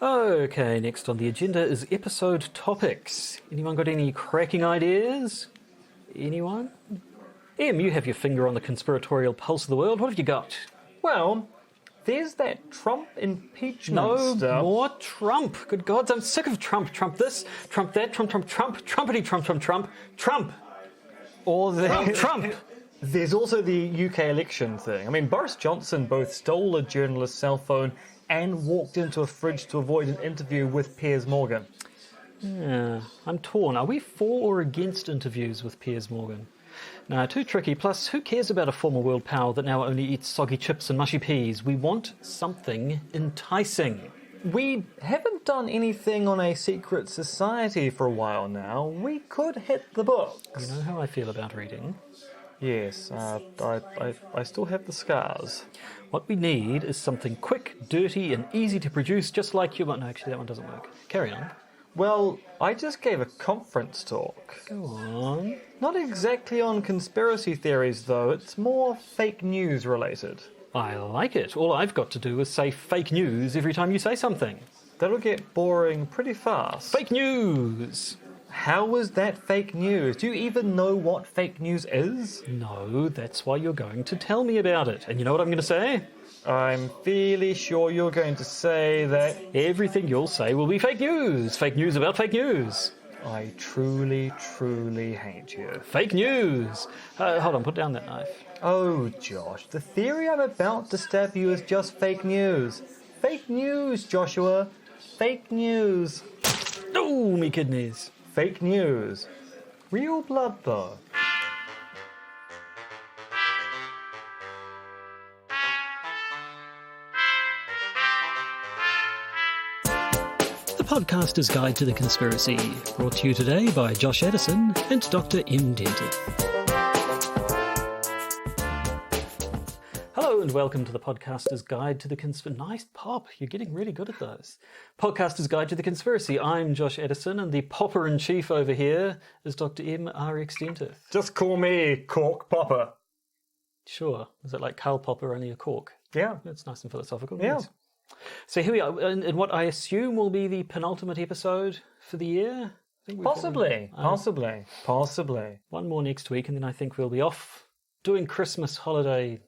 Okay, next on the agenda is episode topics. Anyone got any cracking ideas? Anyone? Em, you have your finger on the conspiratorial pulse of the world. What have you got? Well, there's that Trump impeachment No stuff. more Trump. Good gods, I'm sick of Trump. Trump this, Trump that, Trump, Trumpity, Trump. Or Trump. There's also the UK election thing. I mean, Boris Johnson both stole a journalist's cell phone and walked into a fridge to avoid an interview with Piers Morgan. Yeah, I'm torn. Are we for or against interviews with Piers Morgan? No, too tricky. Plus, who cares about a former world power that now only eats soggy chips and mushy peas? We want something enticing. We haven't done anything on a secret society for a while now. We could hit the books. You know how I feel about reading. Yes, I still have the scars. What we need is something quick, dirty, and easy to produce, just like human. No, actually, that one doesn't work. Carry on. Well, I just gave a conference talk. Go on. Not exactly on conspiracy theories, though. It's more fake news related. I like it. All I've got to do is say fake news every time you say something. That'll get boring pretty fast. Fake news! How is that fake news? Do you even know what fake news is? No, that's why you're going to tell me about it. And you know what I'm going to say? I'm fairly sure you're going to say that Everything you'll say will be fake news. Fake news about fake news. I truly, truly hate you. Fake news. Hold on, put down that knife. Oh, Josh, the theory I'm about to stab you is just fake news. Fake news, Joshua. Fake news. Oh, me kidneys. Fake news. Real blood, though. The Podcaster's Guide to the Conspiracy, brought to you today by Josh Edison and Dr. M. Denton. Hello and welcome to the Podcaster's Guide to the Conspiracy. Nice pop, you're getting really good at those. Podcaster's Guide to the Conspiracy. I'm Josh Edison and the popper-in-chief over here is Dr. M. R.X. Dentith. Just call me Cork Popper. Sure. Is it like Karl Popper, only a cork? Yeah. That's nice and philosophical. Yeah. Yes. So here we are, and what I assume will be the penultimate episode for the year. I think Possibly. One more next week, and then I think we'll be off doing Christmas holiday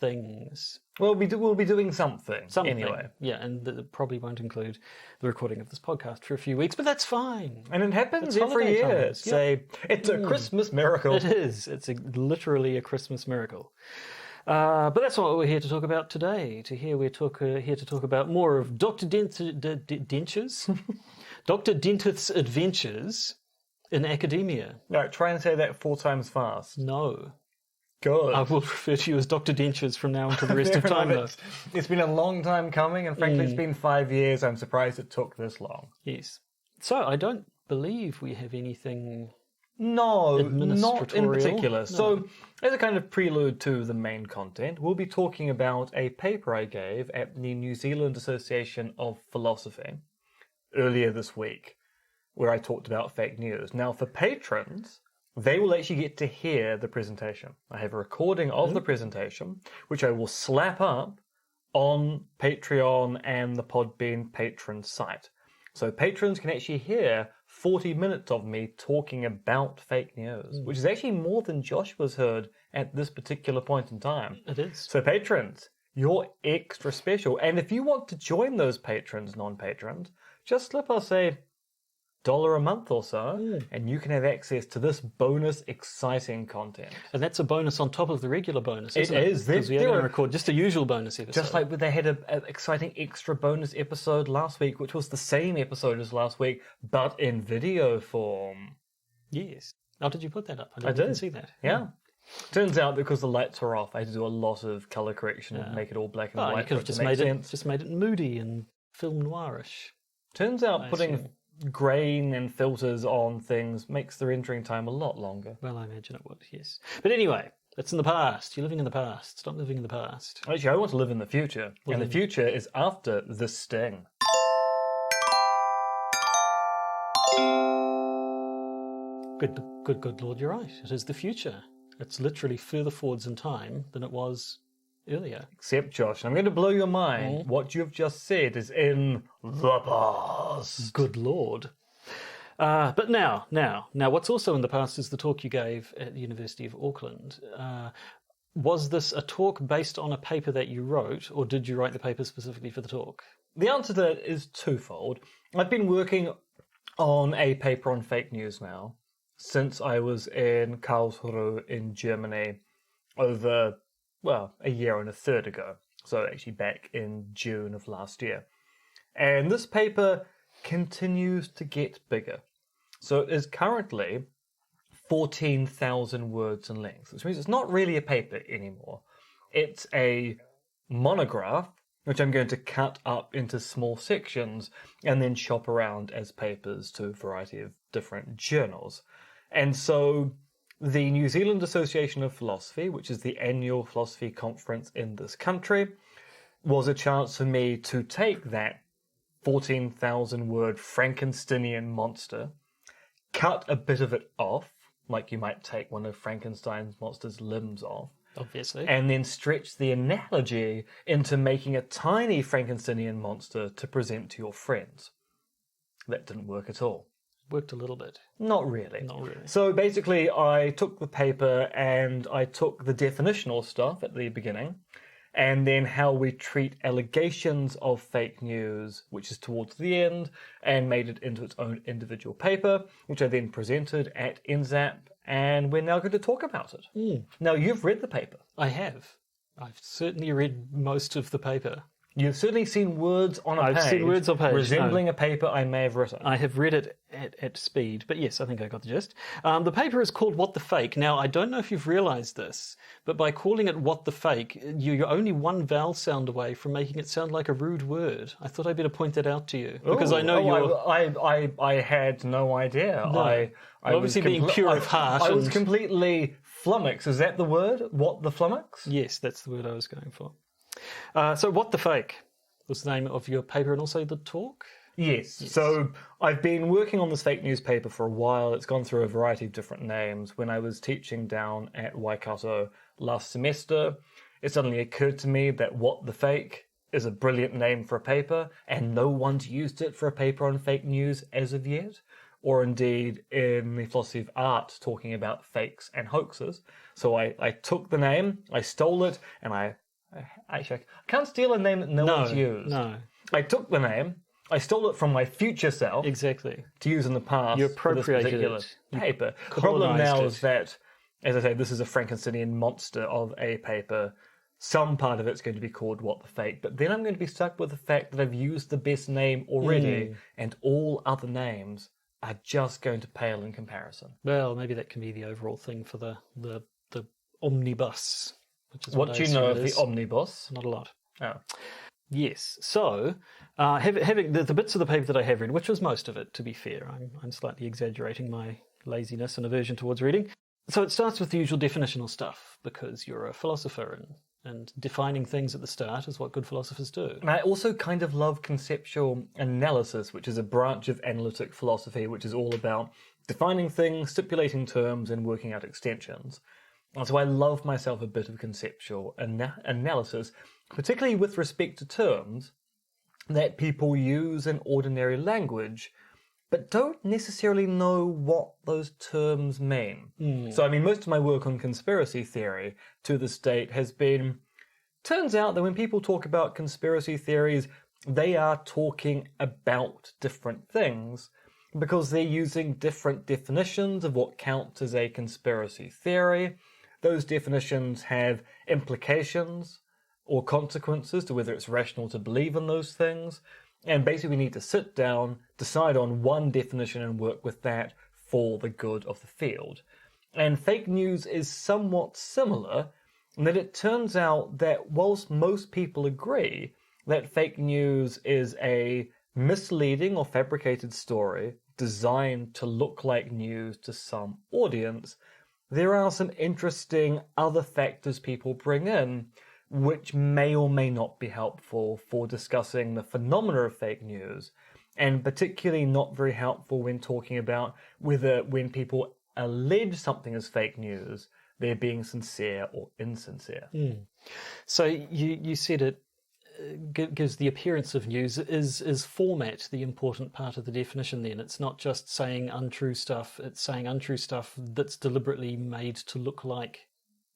things. Well, we'll be doing something. Anyway. Yeah, and that probably won't include the recording of this podcast for a few weeks, but that's fine. And it happens It's every holiday year. times. Say, it's a Christmas miracle. It is. It's literally a Christmas miracle. But that's not what we're here to talk about today. We're here to talk about more of Dr. Dentith's adventures in academia. Right, try and say that 4 times fast. No. Good. I will refer to you as Dr. Dentures from now until the rest of time, though. It's been a long time coming, and frankly, it's been 5 years. I'm surprised it took this long. Yes. So, I don't believe we have anything... No, not in Administratorial? particular. No. So, as a kind of prelude to the main content, we'll be talking about a paper I gave at the New Zealand Association of Philosophy earlier this week, where I talked about fake news. Now, for patrons, they will actually get to hear the presentation. I have a recording of the presentation, which I will slap up on Patreon and the Podbean patron site. So patrons can actually hear 40 minutes of me talking about fake news, which is actually more than Joshua's heard at this particular point in time. It is. So patrons, you're extra special. And if you want to join those patrons, non-patrons, just slip us a $1 a month or so, and you can have access to this bonus, exciting content. And that's a bonus on top of the regular bonus, It isn't it? is. Because we are There going to are- record just a usual bonus episode. Just like they had an exciting extra bonus episode last week, which was the same episode as last week, but in video form. Yes. Oh, did you put that up? I didn't did. even see that. Yeah. Turns out because the lights were off, I had to do a lot of color correction and make it all black and Oh, white. you could have for it to just make made sense. just made it moody and film noirish. Turns out putting assume. grain and filters on things makes the rendering time a lot longer. Well, I imagine it would, yes. But anyway, it's in the past. You're living in the past. Stop living in the past. Actually, I want to live in the future, and the future is after the sting. Good Lord, you're right. It is the future. It's literally further forwards in time than it was earlier. Except, Josh, I'm going to blow your mind. What you've just said is in the past. Good Lord. But now, what's also in the past is the talk you gave at the University of Auckland. Was this a talk based on a paper that you wrote, or did you write the paper specifically for the talk? The answer to that is twofold. I've been working on a paper on fake news now since I was in Karlsruhe in Germany over, well, a year and a third ago. So actually back in June of last year. And this paper continues to get bigger. So it is currently 14,000 words in length, which means it's not really a paper anymore. It's a monograph, which I'm going to cut up into small sections and then shop around as papers to a variety of different journals. And so the New Zealand Association of Philosophy, which is the annual philosophy conference in this country, was a chance for me to take that 14,000 word Frankensteinian monster, cut a bit of it off, like you might take one of Frankenstein's monster's limbs off, Obviously. and then stretch the analogy into making a tiny Frankensteinian monster to present to your friends. That didn't work at all. Worked a little bit. Not really. Not really. So basically, I took the paper and I took the definitional stuff at the beginning, and then how we treat allegations of fake news, which is towards the end, and made it into its own individual paper, which I then presented at NZAP, and we're now going to talk about it. Now, you've read the paper. I have. I've certainly read most of the paper. You've certainly seen words on a page. I've seen words on page, resembling a paper I may have written. I have read it at speed, but yes, I think I got the gist. The paper is called What the Fake. Now, I don't know if you've realised this, but by calling it What the Fake, you're only one vowel sound away from making it sound like a rude word. I thought I'd better point that out to you, because I know you're... I had no idea. No. I Obviously was being pure of heart. I was and- completely flummoxed. Is that the word? What the flummox? Yes, that's the word I was going for. So What the Fake was the name of your paper and also the talk? Yes. So I've been working on this fake news paper for a while. It's gone through a variety of different names. When I was teaching down at Waikato last semester, it suddenly occurred to me that What the Fake is a brilliant name for a paper, and no one's used it for a paper on fake news as of yet, or indeed in the philosophy of art talking about fakes and hoaxes. So I took the name, I stole it, and I can't steal a name that no one's used. No, I took the name, I stole it from my future self exactly. to use in the past You for this appropriated particular it. paper. The problem colonised now it. is that, as I say, this is a Frankensteinian monster of a paper. Some part of it's going to be called What the Fake, but then I'm going to be stuck with the fact that I've used the best name already, and all other names are just going to pale in comparison. Well, maybe that can be the overall thing for the omnibus. Which is What do I you know assume of it is. the omnibus? Not a lot. Oh. Yes. So, having the bits of the paper that I have read, which was most of it, to be fair, I'm slightly exaggerating my laziness and aversion towards reading. So it starts with the usual definitional stuff, because you're a philosopher, and defining things at the start is what good philosophers do. And I also kind of love conceptual analysis, which is a branch of analytic philosophy, which is all about defining things, stipulating terms, and working out extensions. And so I love myself a bit of conceptual analysis, particularly with respect to terms that people use in ordinary language, but don't necessarily know what those terms mean. So, I mean, most of my work on conspiracy theory to this date has been, turns out that when people talk about conspiracy theories, they are talking about different things, because they're using different definitions of what counts as a conspiracy theory. Those definitions have implications or consequences to whether it's rational to believe in those things. And basically we need to sit down, decide on one definition and work with that for the good of the field. And fake news is somewhat similar in that it turns out that whilst most people agree that fake news is a misleading or fabricated story designed to look like news to some audience, there are some interesting other factors people bring in which may or may not be helpful for discussing the phenomena of fake news, and particularly not very helpful when talking about whether when people allege something as fake news, they're being sincere or insincere. So you said it gives the appearance of news. Is format the important part of the definition then? It's not just saying untrue stuff, it's saying untrue stuff that's deliberately made to look like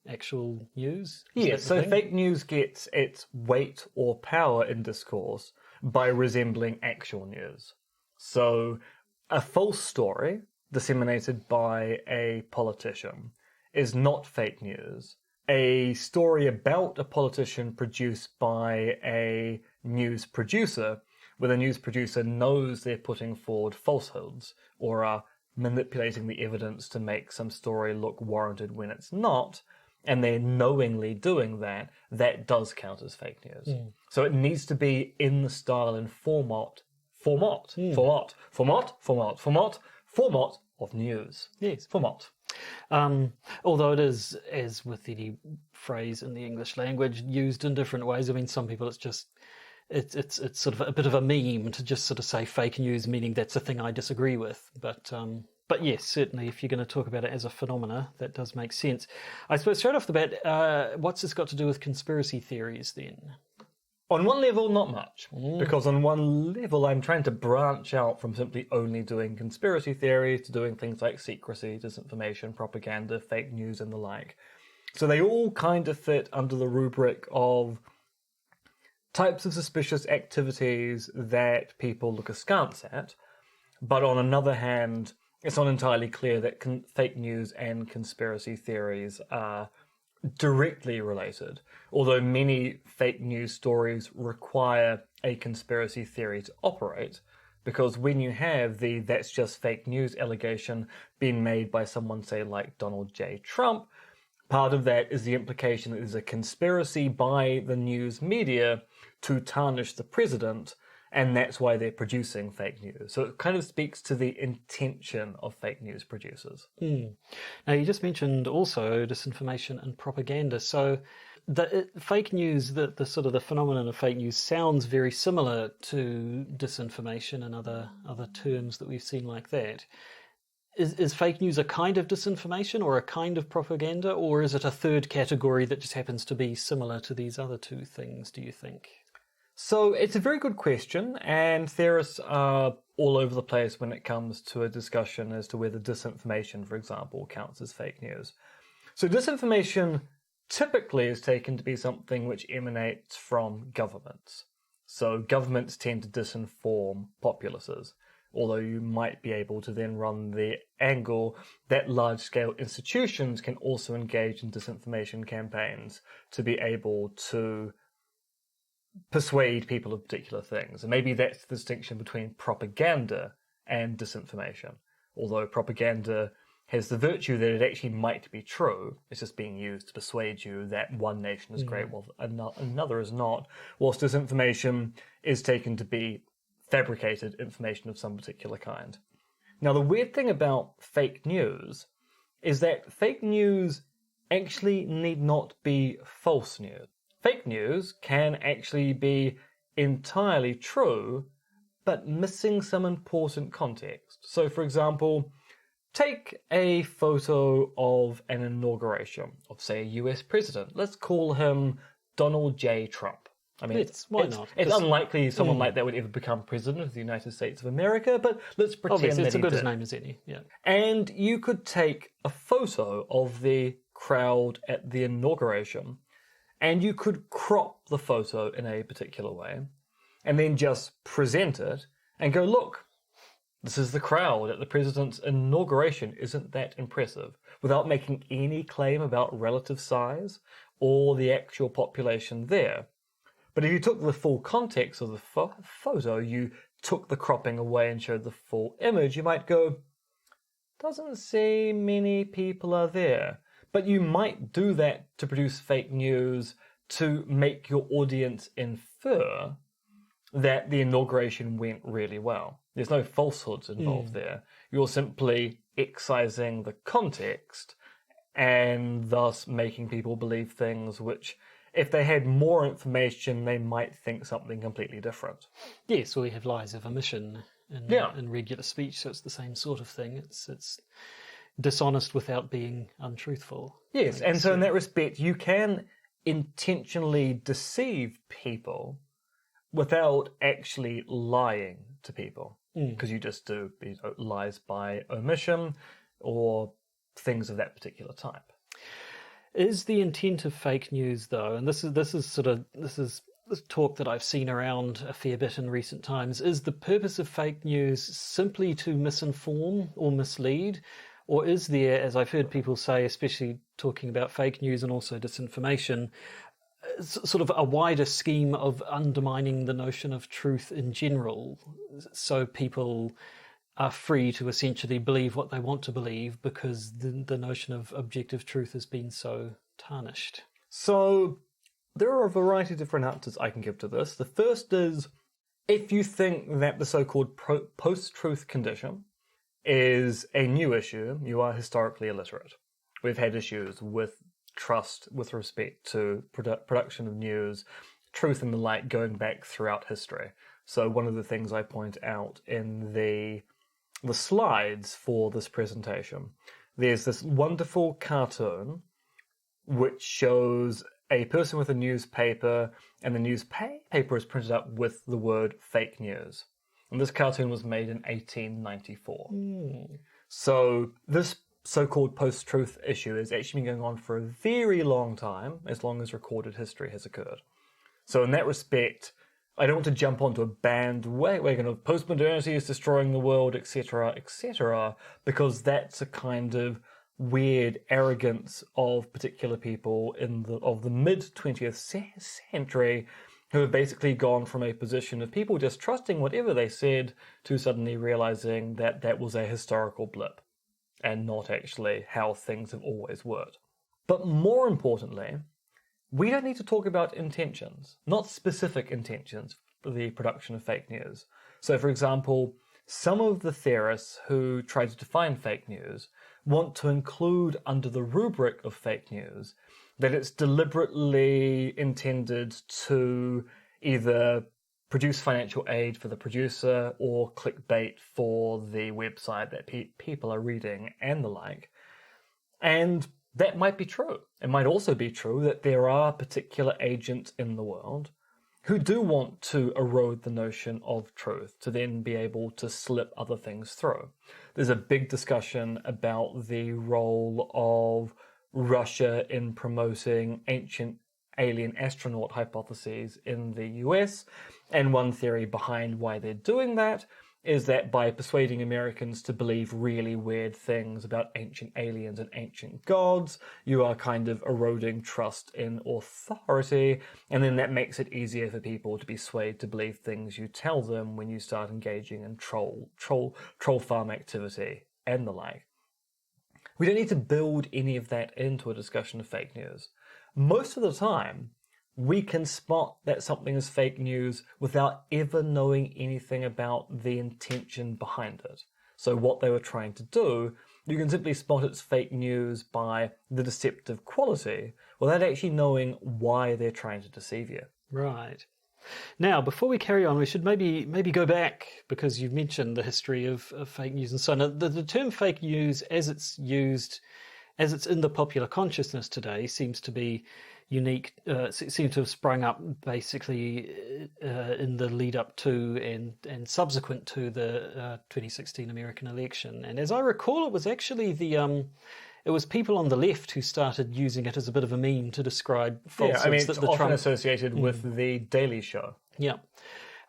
actual news? Yes, so fake news gets its weight or power in discourse by resembling actual news. So a false story disseminated by a politician is not fake news. A story about a politician produced by a news producer, where the news producer knows they're putting forward falsehoods or are manipulating the evidence to make some story look warranted when it's not, and they're knowingly doing that, that does count as fake news. So it needs to be in the style and format of news. Yes. Format. Although it is, as with any phrase in the English language, used in different ways. I mean, some people it's sort of a bit of a meme to just sort of say fake news, meaning that's a thing I disagree with. But yes, certainly if you're going to talk about it as a phenomena, that does make sense. I suppose straight off the bat, what's this got to do with conspiracy theories then? On one level, not much. Because on one level, I'm trying to branch out from simply only doing conspiracy theories to doing things like secrecy, disinformation, propaganda, fake news, and the like. So they all kind of fit under the rubric of types of suspicious activities that people look askance at. But on another hand, it's not entirely clear that fake news and conspiracy theories are directly related, although many fake news stories require a conspiracy theory to operate, because when you have the "that's just fake news" allegation being made by someone, say, like Donald J. Trump, part of that is the implication that there's a conspiracy by the news media to tarnish the president, and that's why they're producing fake news. So it kind of speaks to the intention of fake news producers. Now, you just mentioned also disinformation and propaganda. So fake news, the sort of the phenomenon of fake news sounds very similar to disinformation and other terms that we've seen like that. Is fake news a kind of disinformation or a kind of propaganda, or is it a third category that just happens to be similar to these other two things, do you think? So it's a very good question, and theorists are all over the place when it comes to a discussion as to whether disinformation, for example, counts as fake news. So disinformation typically is taken to be something which emanates from governments. So governments tend to disinform populaces, although you might be able to then run the angle that large-scale institutions can also engage in disinformation campaigns to be able to persuade people of particular things. And maybe that's the distinction between propaganda and disinformation. Although propaganda has the virtue that it actually might be true, it's just being used to persuade you that one nation is great while another is not, whilst disinformation is taken to be fabricated information of some particular kind. Now, the weird thing about fake news is that fake news actually need not be false news. Fake news can actually be entirely true, but missing some important context. So, for example, take a photo of an inauguration of, say, a US president. Let's call him Donald J. Trump. I mean, why not? It's unlikely someone like that would ever become president of the United States of America, but let's pretend Obviously, that it's a he good did. as name as any. Yeah. And you could take a photo of the crowd at the inauguration, and you could crop the photo in a particular way, and then just present it and go, look, this is the crowd at the president's inauguration. Isn't that impressive? Without making any claim about relative size or the actual population there. But if you took the full context of the photo, you took the cropping away and showed the full image, you might go, doesn't seem many people are there. But you might do that to produce fake news to make your audience infer that the inauguration went really well. There's no falsehoods involved there. You're simply excising the context and thus making people believe things which, if they had more information, they might think something completely different. Yes, we have lies of omission in regular speech, so it's the same sort of thing. It's dishonest without being untruthful. Yes, and so in that respect, you can intentionally deceive people without actually lying to people, because you just do lies by omission or things of that particular type. Is the intent of fake news, though, and this is talk that I've seen around a fair bit in recent times, is the purpose of fake news simply to misinform or mislead? Or is there, as I've heard people say, especially talking about fake news and also disinformation, sort of a wider scheme of undermining the notion of truth in general, so people are free to essentially believe what they want to believe because the notion of objective truth has been so tarnished? So there are a variety of different answers I can give to this. The first is, if you think that the so-called post-truth condition is a new issue, you are historically illiterate. We've had issues with trust with respect to production of news, truth and the like going back throughout history. So one of the things I point out in the slides for this presentation, there's this wonderful cartoon which shows a person with a newspaper, and the newspaper is printed up with the word fake news. And this cartoon was made in 1894. So this so-called post-truth issue has actually been going on for a very long time, as long as recorded history has occurred. So in that respect, I don't want to jump onto a bandwagon of post-modernity is destroying the world, etc., etc., because that's a kind of weird arrogance of particular people of the mid-20th century who have basically gone from a position of people just trusting whatever they said to suddenly realizing that that was a historical blip and not actually how things have always worked. But more importantly, we don't need to talk about intentions, not specific intentions for the production of fake news. So, for example, some of the theorists who try to define fake news want to include under the rubric of fake news that it's deliberately intended to either produce financial aid for the producer or clickbait for the website that people are reading and the like. And that might be true. It might also be true that there are particular agents in the world who do want to erode the notion of truth to then be able to slip other things through. There's a big discussion about the role of Russia in promoting ancient alien astronaut hypotheses in the US, and one theory behind why they're doing that is that by persuading Americans to believe really weird things about ancient aliens and ancient gods, you are kind of eroding trust in authority, and then that makes it easier for people to be swayed to believe things you tell them when you start engaging in troll farm activity and the like. We don't need to build any of that into a discussion of fake news. Most of the time, we can spot that something is fake news without ever knowing anything about the intention behind it. So what they were trying to do, you can simply spot it's fake news by the deceptive quality without actually knowing why they're trying to deceive you. Right. Now, before we carry on, we should maybe go back, because you've mentioned the history of fake news and so on. The term fake news, as it's used, as it's in the popular consciousness today, seems to be unique, seems to have sprung up basically in the lead up to and subsequent to the 2016 American election. And as I recall, it was actually it was people on the left who started using it as a bit of a meme to describe falsehoods. Yeah, I mean, it's often associated with The Daily Show. Yeah.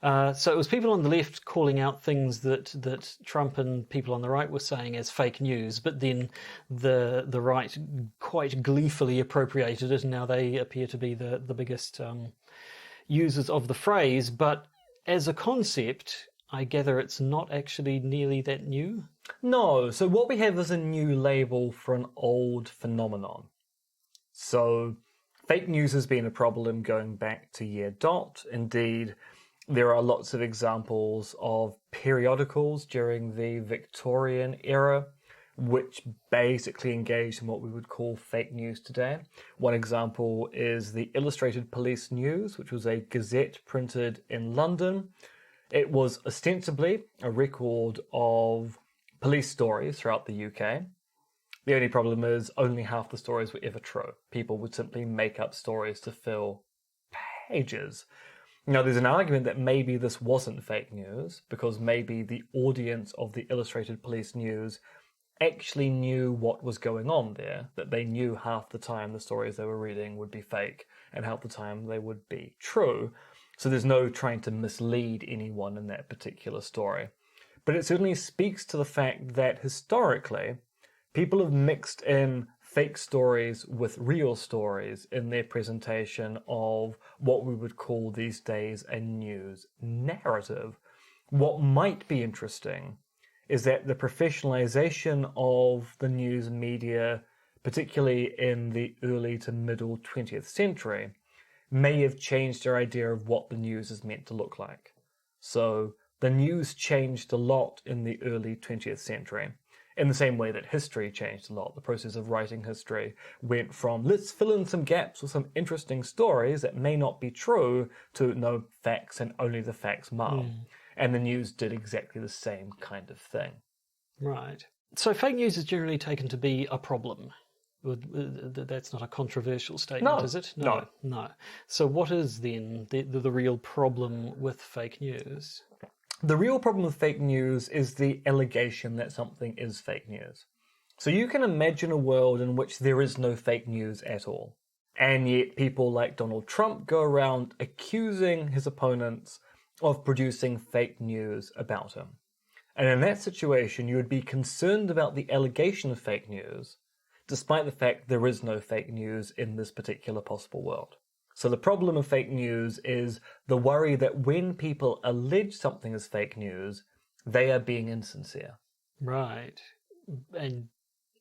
So it was people on the left calling out things that Trump and people on the right were saying as fake news, but then the right quite gleefully appropriated it, and now they appear to be the biggest users of the phrase. But as a concept, I gather it's not actually nearly that new. No, so what we have is a new label for an old phenomenon. So fake news has been a problem going back to year dot. Indeed, there are lots of examples of periodicals during the Victorian era which basically engaged in what we would call fake news today. One example is the Illustrated Police News, which was a gazette printed in London. It was ostensibly a record of police stories throughout the UK. The only problem is only half the stories were ever true. People would simply make up stories to fill pages. Now, there's an argument that maybe this wasn't fake news, because maybe the audience of the Illustrated Police News actually knew what was going on there, that they knew half the time the stories they were reading would be fake and half the time they would be true. So there's no trying to mislead anyone in that particular story. But it certainly speaks to the fact that historically, people have mixed in fake stories with real stories in their presentation of what we would call these days a news narrative. What might be interesting is that the professionalization of the news media, particularly in the early to middle 20th century, may have changed our idea of what the news is meant to look like. So the news changed a lot in the early 20th century, in the same way that history changed a lot. The process of writing history went from let's fill in some gaps with some interesting stories that may not be true to no facts and only the facts matter. And the news did exactly the same kind of thing. Right. So fake news is generally taken to be a problem. That's not a controversial statement, is it? No. So what is then the real problem with fake news? The real problem with fake news is the allegation that something is fake news. So you can imagine a world in which there is no fake news at all. And yet people like Donald Trump go around accusing his opponents of producing fake news about him. And in that situation, you would be concerned about the allegation of fake news, despite the fact there is no fake news in this particular possible world. So the problem of fake news is the worry that when people allege something as fake news, they are being insincere. Right.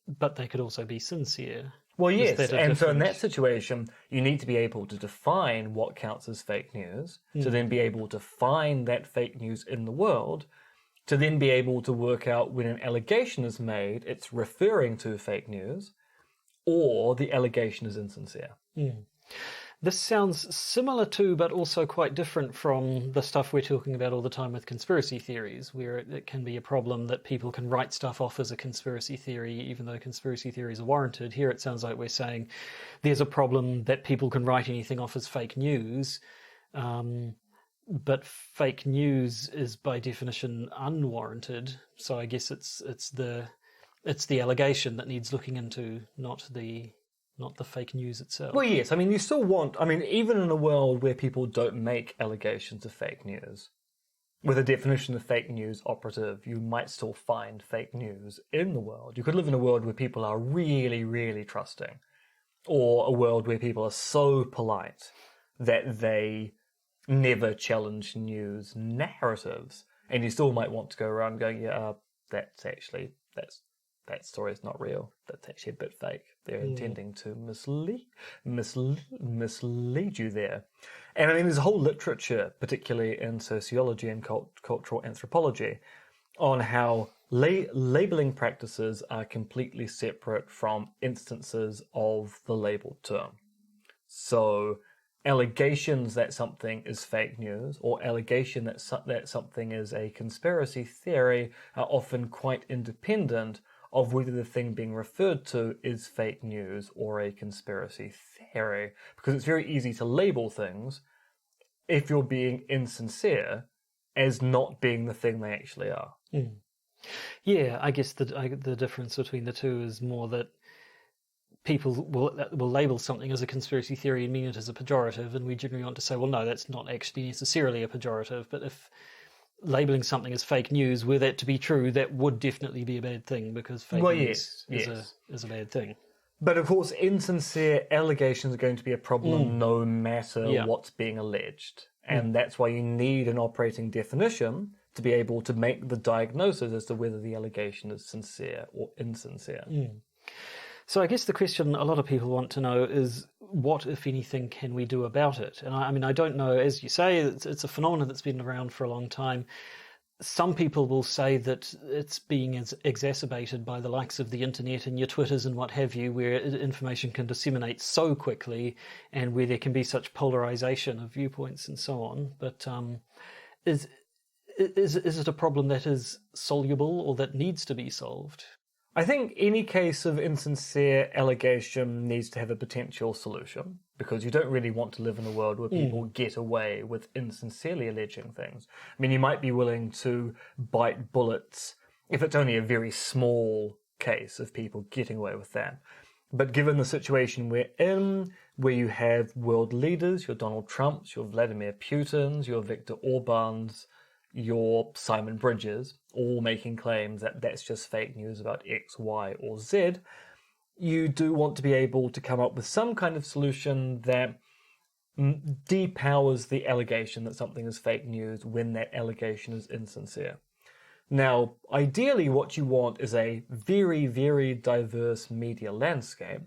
But they could also be sincere. Well, yes, and so in that situation, you need to be able to define what counts as fake news, to then be able to find that fake news in the world, to then be able to work out when an allegation is made, it's referring to fake news, or the allegation is insincere. This sounds similar to, but also quite different from the stuff we're talking about all the time with conspiracy theories, where it can be a problem that people can write stuff off as a conspiracy theory, even though conspiracy theories are warranted. Here it sounds like we're saying there's a problem that people can write anything off as fake news, but fake news is by definition unwarranted. So I guess it's the allegation that needs looking into, not the fake news itself. Well, yes. I mean, you still want... I mean, even in a world where people don't make allegations of fake news, with a definition of fake news operative, you might still find fake news in the world. You could live in a world where people are really, really trusting, or a world where people are so polite that they never challenge news narratives, and you still might want to go around going, that story is not real. That's actually a bit fake. They're intending to mislead you there. And I mean, there's a whole literature, particularly in sociology and cultural anthropology, on how labeling practices are completely separate from instances of the labeled term. So allegations that something is fake news or allegation that something is a conspiracy theory are often quite independent of whether the thing being referred to is fake news or a conspiracy theory, because it's very easy to label things, if you're being insincere, as not being the thing they actually are. Yeah, I guess the difference between the two is more that people will label something as a conspiracy theory and mean it as a pejorative, and we generally want to say, well, no, that's not actually necessarily a pejorative, but if labeling something as fake news, were that to be true, that would definitely be a bad thing, because fake news is a bad thing. But of course, insincere allegations are going to be a problem no matter what's being alleged. And that's why you need an operating definition to be able to make the diagnosis as to whether the allegation is sincere or insincere. So I guess the question a lot of people want to know is, what, if anything, can we do about it? And I mean, I don't know, as you say, it's a phenomenon that's been around for a long time. Some people will say that it's being exacerbated by the likes of the internet and your Twitters and what have you, where information can disseminate so quickly and where there can be such polarization of viewpoints and so on. But is it a problem that is soluble or that needs to be solved? I think any case of insincere allegation needs to have a potential solution, because you don't really want to live in a world where people get away with insincerely alleging things. I mean, you might be willing to bite bullets if it's only a very small case of people getting away with that. But given the situation we're in, where you have world leaders, your Donald Trumps, your Vladimir Putins, your Viktor Orbáns, your Simon Bridges, all making claims that that's just fake news about X, Y, or Z, you do want to be able to come up with some kind of solution that depowers the allegation that something is fake news when that allegation is insincere. Now, ideally what you want is a very, very diverse media landscape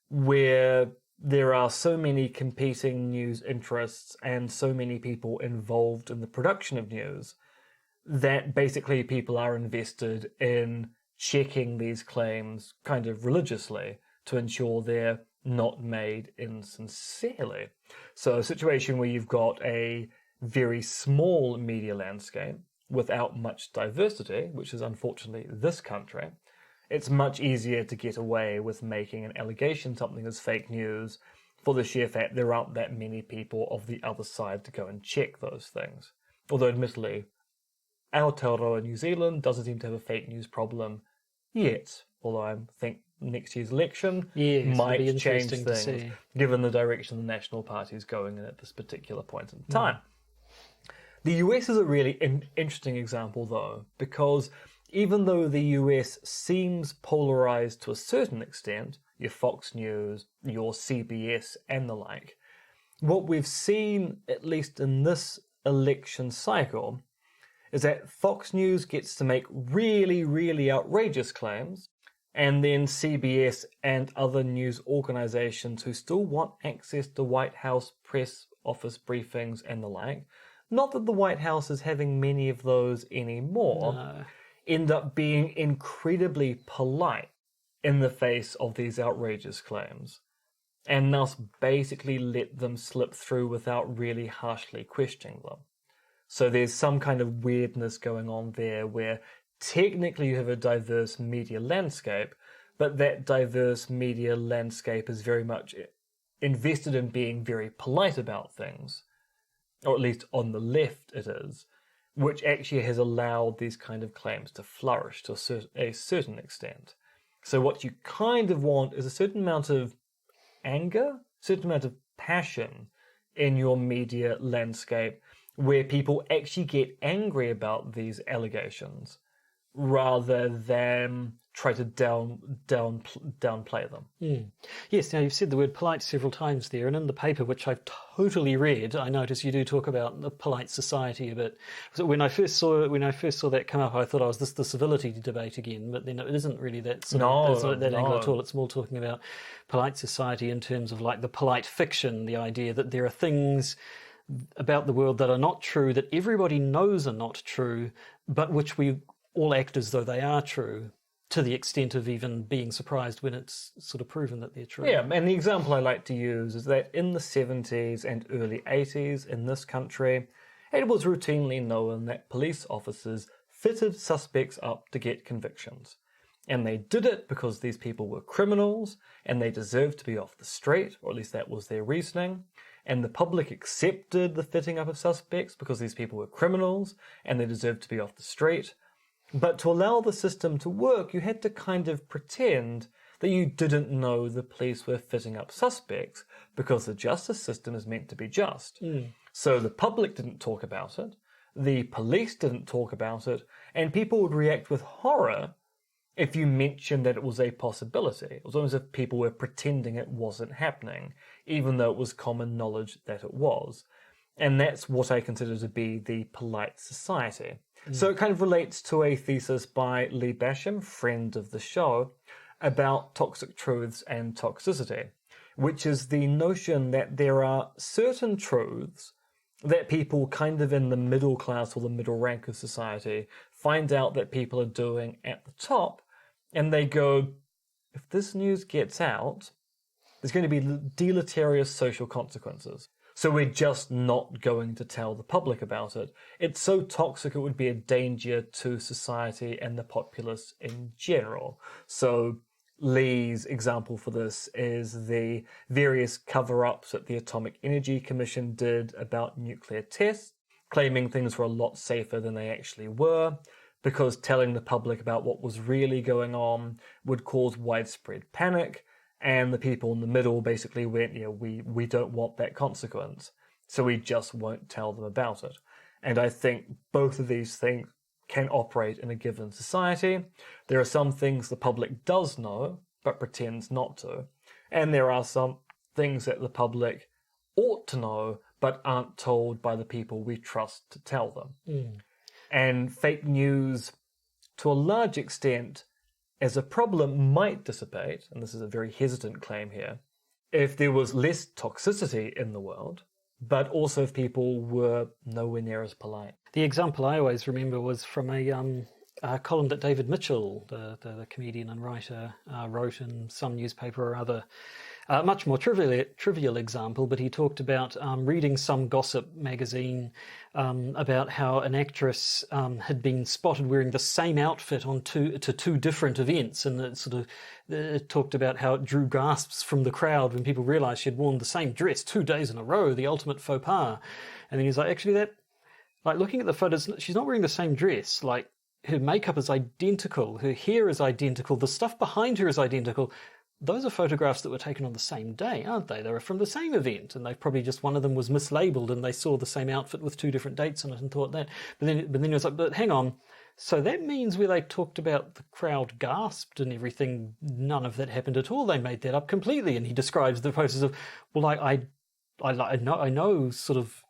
where there are so many competing news interests and so many people involved in the production of news that basically people are invested in checking these claims kind of religiously to ensure they're not made insincerely. So a situation where you've got a very small media landscape without much diversity, which is unfortunately this country, it's much easier to get away with making an allegation something is fake news for the sheer fact there aren't that many people of the other side to go and check those things. Although admittedly, Aotearoa New Zealand doesn't seem to have a fake news problem yet, although I think next year's election might change things given the direction the National Party is going in at this particular point in time. The US is a really interesting example though, because even though the US seems polarized to a certain extent, your Fox News, your CBS and the like, what we've seen, at least in this election cycle, is that Fox News gets to make really, really outrageous claims, and then CBS and other news organizations who still want access to White House press office briefings and the like, not that the White House is having many of those anymore, end up being incredibly polite in the face of these outrageous claims, and thus basically let them slip through without really harshly questioning them. So there's some kind of weirdness going on there where technically you have a diverse media landscape, but that diverse media landscape is very much invested in being very polite about things, or at least on the left it is, which actually has allowed these kind of claims to flourish to a certain extent. So what you kind of want is a certain amount of anger, a certain amount of passion in your media landscape where people actually get angry about these allegations rather than try to downplay them. Yes, now you've said the word polite several times there, and in the paper, which I've totally read, I notice you do talk about the polite society a bit. So when I first saw that come up, I thought, oh, is this the civility debate again? But then it isn't really that angle at all. It's more talking about polite society in terms of like the polite fiction, the idea that there are things about the world that are not true, that everybody knows are not true, but which we all act as though they are true, to the extent of even being surprised when it's sort of proven that they're true. Yeah, and the example I like to use is that in the 70s and early 80s in this country, it was routinely known that police officers fitted suspects up to get convictions. And they did it because these people were criminals and they deserved to be off the street, or at least that was their reasoning. And the public accepted the fitting up of suspects because these people were criminals and they deserved to be off the street. But to allow the system to work, you had to kind of pretend that you didn't know the police were fitting up suspects because the justice system is meant to be just. So the public didn't talk about it, the police didn't talk about it, and people would react with horror if you mentioned that it was a possibility. It was almost as if people were pretending it wasn't happening, even though it was common knowledge that it was. And that's what I consider to be the polite society. So it kind of relates to a thesis by Lee Basham, friend of the show, about toxic truths and toxicity, which is the notion that there are certain truths that people kind of in the middle class or the middle rank of society find out that people are doing at the top, and they go, if this news gets out, there's going to be deleterious social consequences. So we're just not going to tell the public about it. It's so toxic it would be a danger to society and the populace in general. So Lee's example for this is the various cover-ups that the Atomic Energy Commission did about nuclear tests, claiming things were a lot safer than they actually were, because telling the public about what was really going on would cause widespread panic, and the people in the middle basically went, we don't want that consequence, so we just won't tell them about it. And I think both of these things can operate in a given society. There are some things the public does know, but pretends not to. And there are some things that the public ought to know, but aren't told by the people we trust to tell them. And fake news, to a large extent, as a problem might dissipate, and this is a very hesitant claim here, if there was less toxicity in the world, but also if people were nowhere near as polite. The example I always remember was from a column that David Mitchell, the comedian and writer, wrote in some newspaper or other. Much more trivial example, but he talked about reading some gossip magazine about how an actress had been spotted wearing the same outfit on two different events, and it talked about how it drew gasps from the crowd when people realised she had worn the same dress 2 days in a row, the ultimate faux pas. And then he's like, actually, looking at the photos, she's not wearing the same dress. Like, her makeup is identical, her hair is identical, the stuff behind her is identical. Those are photographs that were taken on the same day, aren't they? They were from the same event, and they've probably just, one of them was mislabeled and they saw the same outfit with 2 different dates on it and thought that. But then it was like, but hang on, so that means where they talked about the crowd gasped and everything, none of that happened at all. They made that up completely. And he describes the process of, well, I know sort of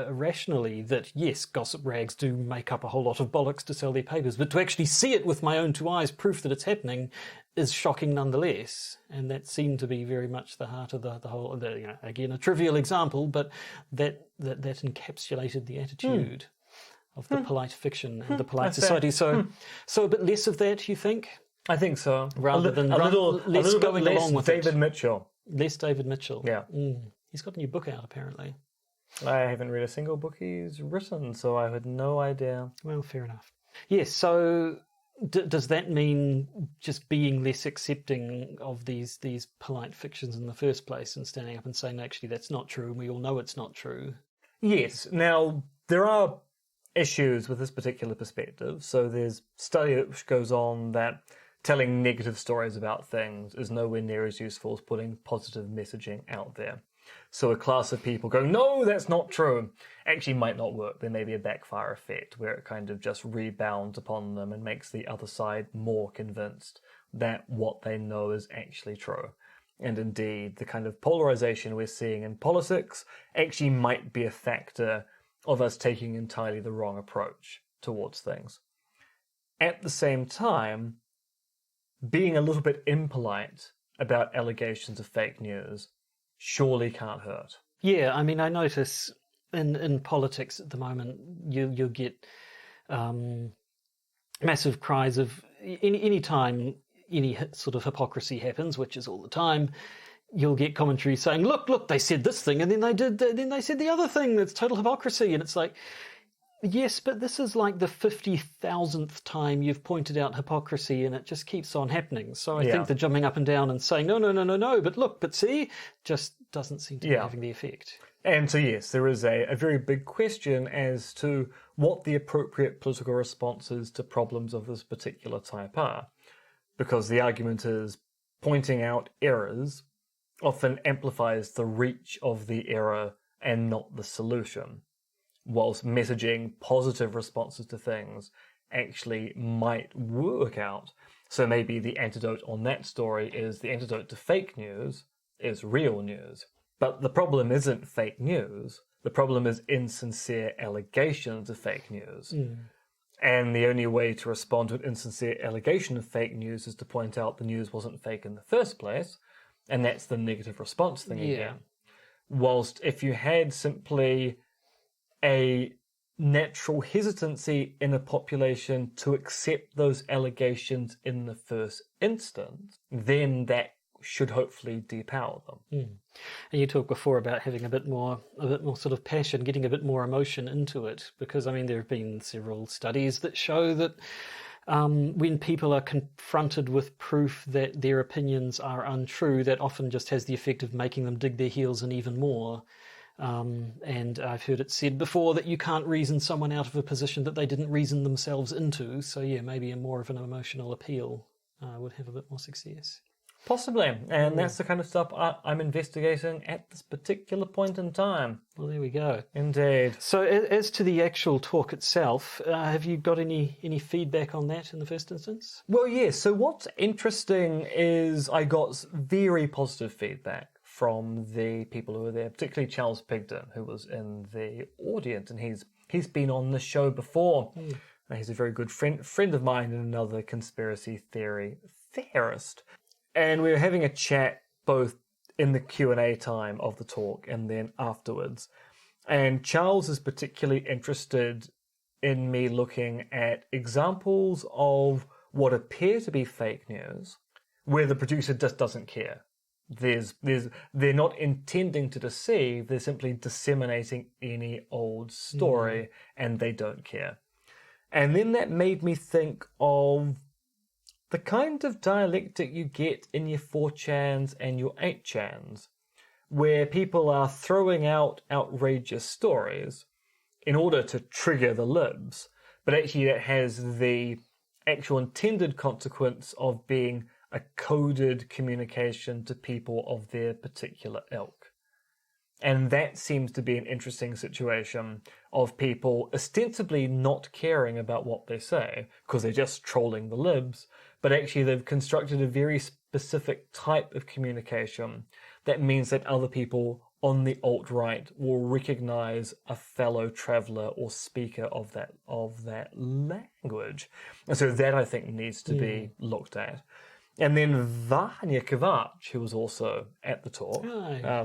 rationally that yes, gossip rags do make up a whole lot of bollocks to sell their papers, but to actually see it with my own 2 eyes, proof that it's happening, is shocking nonetheless. And that seemed to be very much the heart of the whole. Again, a trivial example, but that encapsulated the attitude of the polite fiction and the polite society. So a bit less of that, you think? I think so. Rather than a little going less along with David it. Mitchell. Less David Mitchell. Yeah. He's got a new book out, apparently. I haven't read a single book he's written, so I had no idea. Well, fair enough. Yes, so does that mean just being less accepting of these polite fictions in the first place and standing up and saying, actually, that's not true, and we all know it's not true? Yes. Now, there are issues with this particular perspective. So there's study that goes on that telling negative stories about things is nowhere near as useful as putting positive messaging out there. So a class of people going, no, that's not true, actually might not work. There may be a backfire effect where it kind of just rebounds upon them and makes the other side more convinced that what they know is actually true. And indeed, the kind of polarization we're seeing in politics actually might be a factor of us taking entirely the wrong approach towards things. At the same time, being a little bit impolite about allegations of fake news surely can't hurt. Yeah, I mean, I notice in politics at the moment, you'll get massive cries of any time any sort of hypocrisy happens, which is all the time. You'll get commentary saying, "Look, they said this thing, and then they said the other thing. That's total hypocrisy." And it's like, yes, but this is like the 50,000th time you've pointed out hypocrisy, and it just keeps on happening. So I think the jumping up and down and saying, no, but see, just doesn't seem to be having the effect. And so, yes, there is a very big question as to what the appropriate political responses to problems of this particular type are. Because the argument is pointing out errors often amplifies the reach of the error and not the solution, whilst messaging positive responses to things actually might work out. So maybe the antidote on that story is the antidote to fake news is real news. But the problem isn't fake news. The problem is insincere allegations of fake news. And the only way to respond to an insincere allegation of fake news is to point out the news wasn't fake in the first place. And that's the negative response thing again. Whilst if you had simply a natural hesitancy in a population to accept those allegations in the first instance, then that should hopefully depower them. And you talked before about having a bit more sort of passion, getting a bit more emotion into it, because I mean there have been several studies that show that when people are confronted with proof that their opinions are untrue, that often just has the effect of making them dig their heels in even more. And I've heard it said before that you can't reason someone out of a position that they didn't reason themselves into. So yeah, maybe more of an emotional appeal would have a bit more success. Possibly, and that's the kind of stuff I'm investigating at this particular point in time. Well, there we go. Indeed. So as to the actual talk itself, have you got any feedback on that in the first instance? Well, yes. So what's interesting is I got very positive feedback from the people who were there, particularly Charles Pigden, who was in the audience, and he's been on the show before. He's a very good friend of mine and another conspiracy theorist. And we were having a chat both in the Q&A time of the talk and then afterwards. And Charles is particularly interested in me looking at examples of what appear to be fake news, where the producer just doesn't care. They're not intending to deceive, they're simply disseminating any old story and they don't care. And then that made me think of the kind of dialectic you get in your 4chans and your 8chans, where people are throwing out outrageous stories in order to trigger the libs, but actually it has the actual intended consequence of being a coded communication to people of their particular ilk. And that seems to be an interesting situation of people ostensibly not caring about what they say because they're just trolling the libs, but actually they've constructed a very specific type of communication that means that other people on the alt-right will recognize a fellow traveler or speaker of that language. And so that, I think, needs to be looked at. And then Vanya Kovac, who was also at the talk,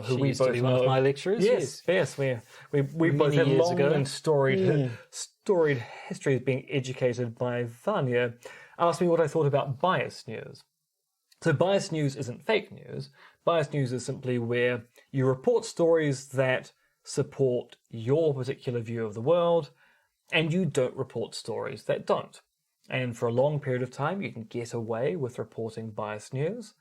who we used both to be know. one of my lecturers. Yes. We both had long and storied histories being educated by Vanya. Asked me what I thought about biased news. So biased news isn't fake news. Biased news is simply where you report stories that support your particular view of the world, and you don't report stories that don't. And for a long period of time, you can get away with reporting biased news.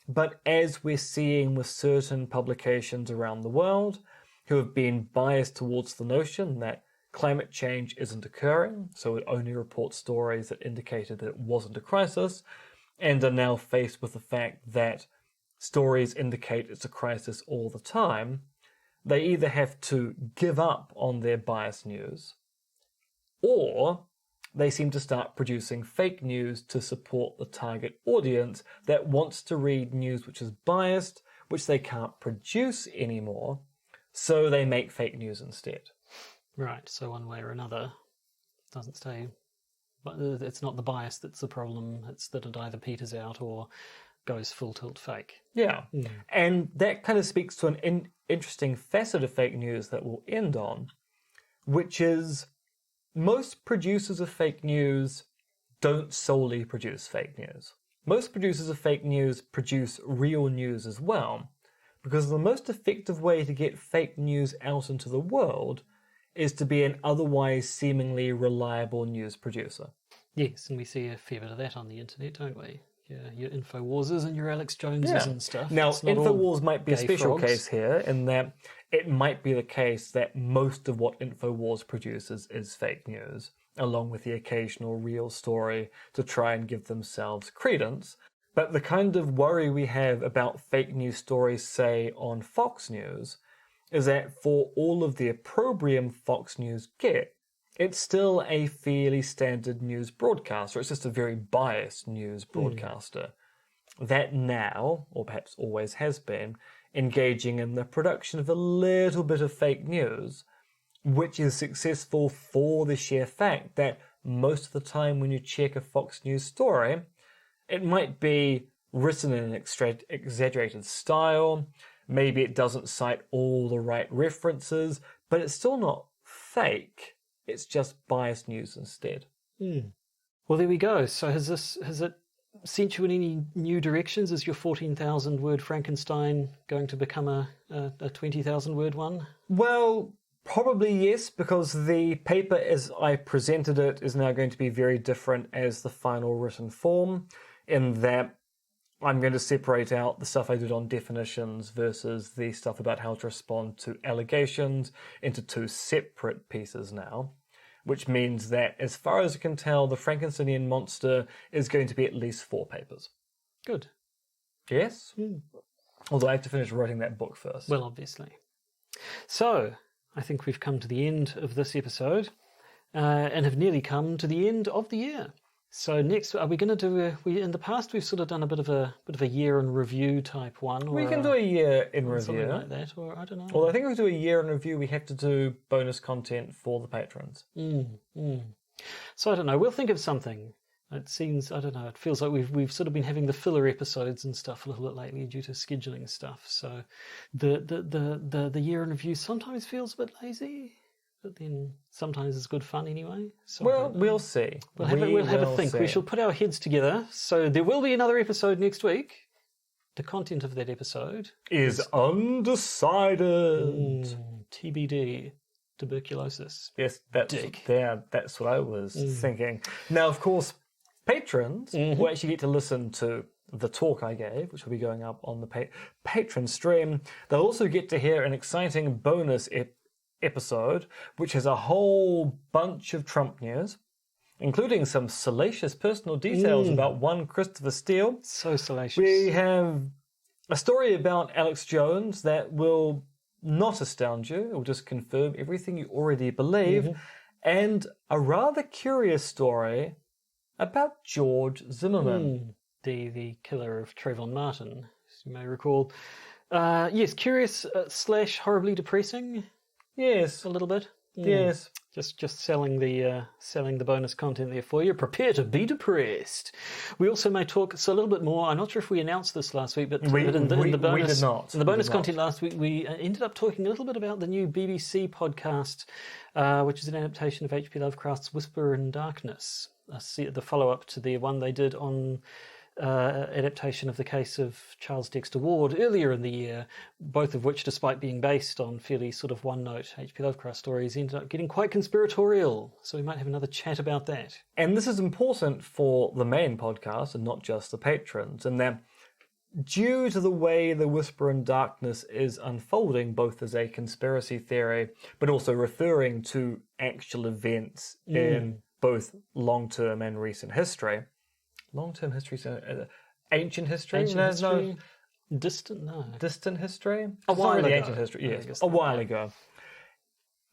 But as we're seeing with certain publications around the world who have been biased towards the notion that climate change isn't occurring, so it only reports stories that indicated that it wasn't a crisis, and are now faced with the fact that stories indicate it's a crisis all the time, they either have to give up on their biased news, or they seem to start producing fake news to support the target audience that wants to read news which is biased, which they can't produce anymore, so they make fake news instead. Right, so one way or another, it doesn't stay. But it's not the bias that's the problem, it's that it either peters out or goes full tilt fake. Yeah, and that kind of speaks to an interesting facet of fake news that we'll end on, which is most producers of fake news don't solely produce fake news. Most producers of fake news produce real news as well, because the most effective way to get fake news out into the world is to be an otherwise seemingly reliable news producer. Yes, and we see a fair bit of that on the internet, don't we? Yeah, your InfoWarses and your Alex Joneses and stuff. Now, It's not InfoWars all might be a gay special frogs. case here in that it might be the case that most of what InfoWars produces is fake news, along with the occasional real story to try and give themselves credence. But the kind of worry we have about fake news stories, say, on Fox News, is that for all of the opprobrium Fox News get, it's still a fairly standard news broadcaster. It's just a very biased news broadcaster that now, or perhaps always has been, engaging in the production of a little bit of fake news, which is successful for the sheer fact that most of the time when you check a Fox News story, it might be written in an exaggerated style, maybe it doesn't cite all the right references, but it's still not fake. It's just biased news instead. Well, there we go. So has it sent you in any new directions? Is your 14,000 word Frankenstein going to become a 20,000 word one? Well, probably yes, because the paper as I presented it is now going to be very different as the final written form, in that I'm going to separate out the stuff I did on definitions versus the stuff about how to respond to allegations into two separate pieces now, which means that, as far as I can tell, the Frankensteinian monster is going to be at least 4 papers. Good. Yes? Although I have to finish writing that book first. Well, obviously. So, I think we've come to the end of this episode and have nearly come to the end of the year. So next, are we going to do in the past we've sort of done a bit of a year in review type one, or we can do a year in review, something like that, or I don't know. Well, I think if we do a year in review, we have to do bonus content for the patrons. So I don't know. We'll think of something. It seems, I don't know. It feels like we've sort of been having the filler episodes and stuff a little bit lately due to scheduling stuff. So the year in review sometimes feels a bit lazy. But then sometimes it's good fun anyway. So well, we'll see. We'll have a think. See. We shall put our heads together. So there will be another episode next week. The content of that episode is undecided. TBD. Tuberculosis. Yes, that's what I was thinking. Now, of course, patrons will actually get to listen to the talk I gave, which will be going up on the Patreon stream. They'll also get to hear an exciting bonus episode, which has a whole bunch of Trump news, including some salacious personal details about one Christopher Steele. So salacious. We have a story about Alex Jones that will not astound you. It will just confirm everything you already believe. And a rather curious story about George Zimmerman. The killer of Trayvon Martin, as you may recall. Yes, curious / horribly depressing. Yes, a little bit. Yes, just selling the bonus content there for you. Prepare to be depressed. We also may talk a little bit more. I'm not sure if we announced this last week, but we did not. In the bonus content last week, we ended up talking a little bit about the new BBC podcast, which is an adaptation of H.P. Lovecraft's Whisper in Darkness, the follow-up to the one they did on adaptation of the case of Charles Dexter Ward earlier in the year, both of which, despite being based on fairly sort of one-note H.P. Lovecraft stories, ended up getting quite conspiratorial. So we might have another chat about that. And this is important for the main podcast and not just the patrons, and that due to the way the Whisper in Darkness is unfolding, both as a conspiracy theory, but also referring to actual events in both long-term and recent history. Long-term history, ancient history? Distant history? A while ago. Ancient history, yes. A while ago.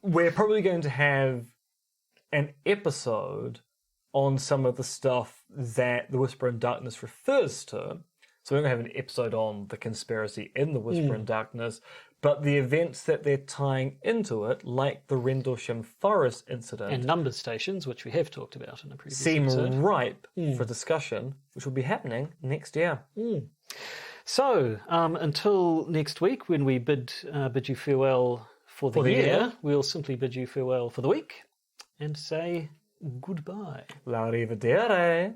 We're probably going to have an episode on some of the stuff that the Whisper in Darkness refers to. So we're going to have an episode on the conspiracy in the Whisper in Darkness, but the events that they're tying into it, like the Rendlesham Forest incident, and number stations, which we have talked about in a previous seem episode, ripe for discussion, which will be happening next year. So until next week, when we bid you farewell for the year, we'll simply bid you farewell for the week and say goodbye. L'arrivedere.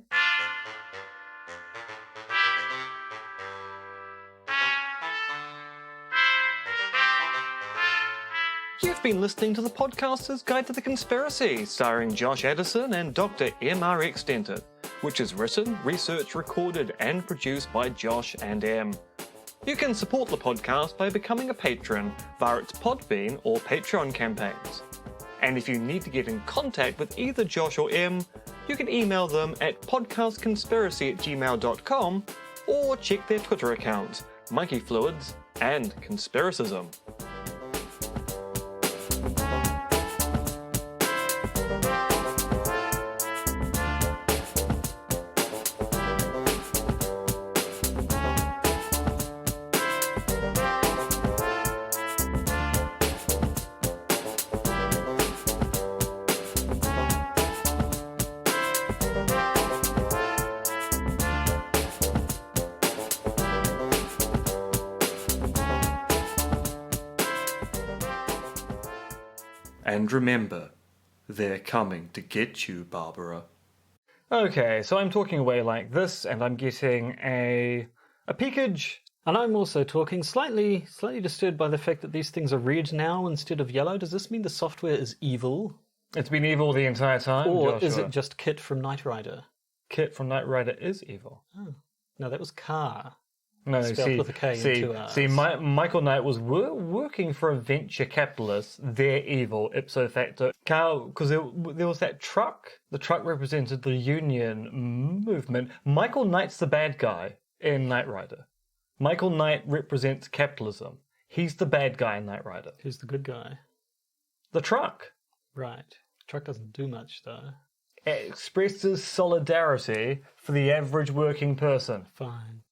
You've been listening to the Podcaster's Guide to the Conspiracy, starring Josh Addison and Dr. M.R.X. Denton, which is written, researched, recorded, and produced by Josh and M. You can support the podcast by becoming a patron via its Podbean or Patreon campaigns. And if you need to get in contact with either Josh or M, you can email them at podcastconspiracy@gmail.com or check their Twitter accounts, Monkey Fluids and Conspiracism. And remember, they're coming to get you, Barbara. Okay, so I'm talking away like this, and I'm getting a peakage. And I'm also talking slightly disturbed by the fact that these things are red now instead of yellow. Does this mean the software is evil? It's been evil the entire time, Or Joshua. is it just Kit from Knight Rider? Kit from Knight Rider is evil. Oh. No, that was Car. No, Spelled with a K and two Rs. Michael Knight was working for a venture capitalist. They're evil, ipso facto. Because there was that truck. The truck represented the union movement. Michael Knight's the bad guy in Knight Rider. Michael Knight represents capitalism. He's the bad guy in Knight Rider. Who's the good guy? The truck. Right. Truck doesn't do much, though. It expresses solidarity for the average working person. Fine.